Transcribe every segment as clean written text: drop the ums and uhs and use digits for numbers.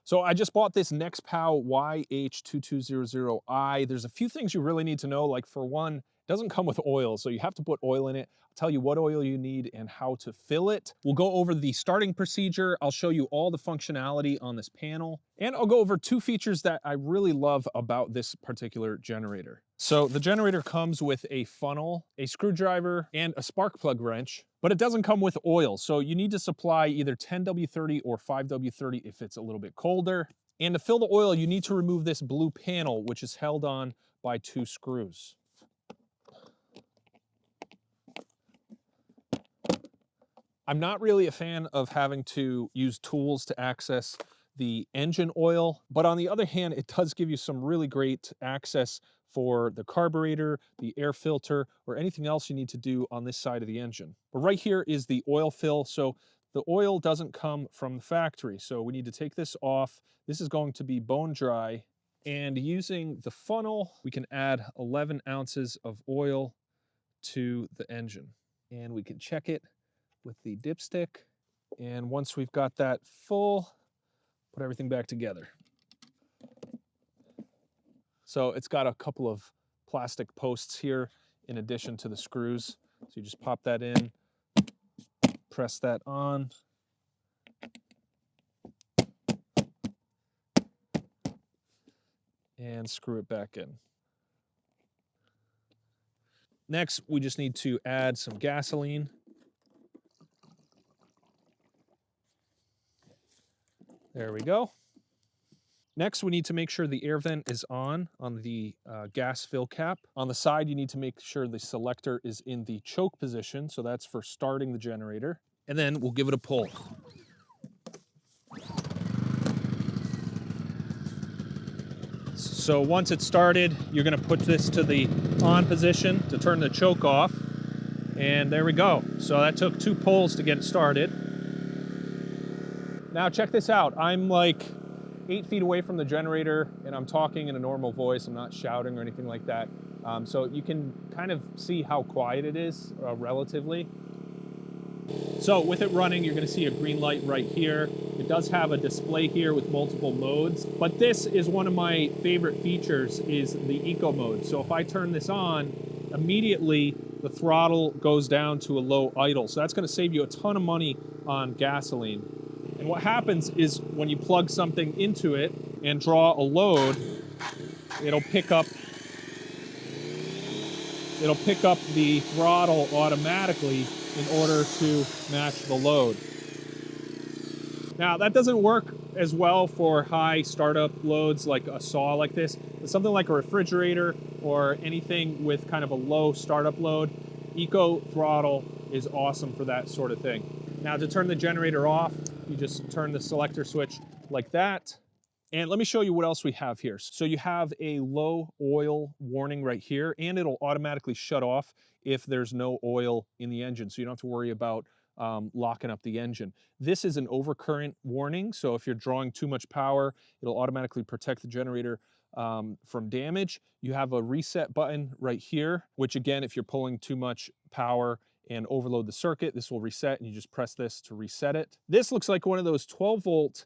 So I just bought this NexPow YH2200i. There's a few things you really need to know. Like for one, it doesn't come with oil, so you have to put oil in it. I'll tell you what oil you need and how to fill it. We'll go over the starting procedure. I'll show you all the functionality on this panel. And I'll go over two features that I really love about this particular generator. So the generator comes with a funnel, a screwdriver, and a spark plug wrench, but it doesn't come with oil. So you need to supply either 10W30 or 5W30 if it's a little bit colder. And to fill the oil, you need to remove this blue panel, which is held on by two screws. I'm not really a fan of having to use tools to access the engine oil, but on the other hand, it does give you some really great access for the carburetor, the air filter, or anything else you need to do on this side of the engine. But right here is the oil fill. So the oil doesn't come from the factory. So we need to take this off. This is going to be bone dry. And using the funnel, we can add 11 ounces of oil to the engine. And we can check it with the dipstick. And once we've got that full, put everything back together. So it's got a couple of plastic posts here in addition to the screws. So you just pop that in, press that on. And screw it back in. Next, we just need to add some gasoline. There we go. Next, we need to make sure the air vent is on the gas fill cap. On the side, you need to make sure the selector is in the choke position. So that's for starting the generator. And then we'll give it a pull. So once it's started, you're gonna put this to the on position to turn the choke off. And there we go. So that took 2 pulls to get it started. Now check this out. I'm like 8 feet away from the generator and I'm talking in a normal voice. I'm not shouting or anything like that. So you can kind of see how quiet it is relatively. So with it running, you're gonna see a green light right here. It does have a display here with multiple modes, but this is one of my favorite features is the eco mode. So if I turn this on, immediately the throttle goes down to a low idle. So that's gonna save you a ton of money on gasoline. And what happens is when you plug something into it and draw a load, it'll pick up the throttle automatically in order to match the load. Now that doesn't work as well for high startup loads like a saw like this, but something like a refrigerator or anything with kind of a low startup load, eco throttle is awesome for that sort of thing. Now to turn the generator off, you just turn the selector switch like that. And let me show you what else we have here. So you have a low oil warning right here, and it'll automatically shut off if there's no oil in the engine. So you don't have to worry about locking up the engine. This is an overcurrent warning. So if you're drawing too much power, it'll automatically protect the generator from damage. You have a reset button right here, which again, if you're pulling too much power and overload the circuit, this will reset and you just press this to reset it. This looks like one of those 12 volt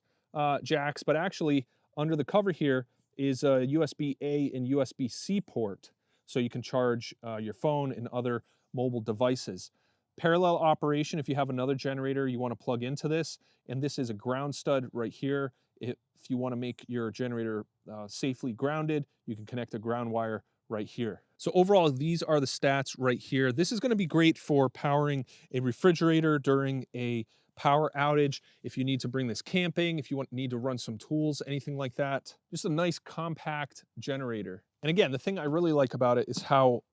jacks, but actually under the cover here is a USB-A and USB-C port. So you can charge your phone and other mobile devices. Parallel operation, if you have another generator you want to plug into this, and this is a ground stud right here. If you want to make your generator safely grounded, you can connect a ground wire right here. So overall, these are the stats right here. This is going to be great for powering a refrigerator during a power outage, if you need to bring this camping, if you need to run some tools, anything like that. Just a nice compact generator. And again, the thing I really like about it is how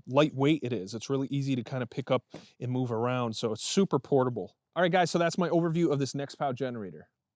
lightweight it is. It's really easy to kind of pick up and move around, so it's super portable. All right, guys, so that's my overview of this NexPow generator.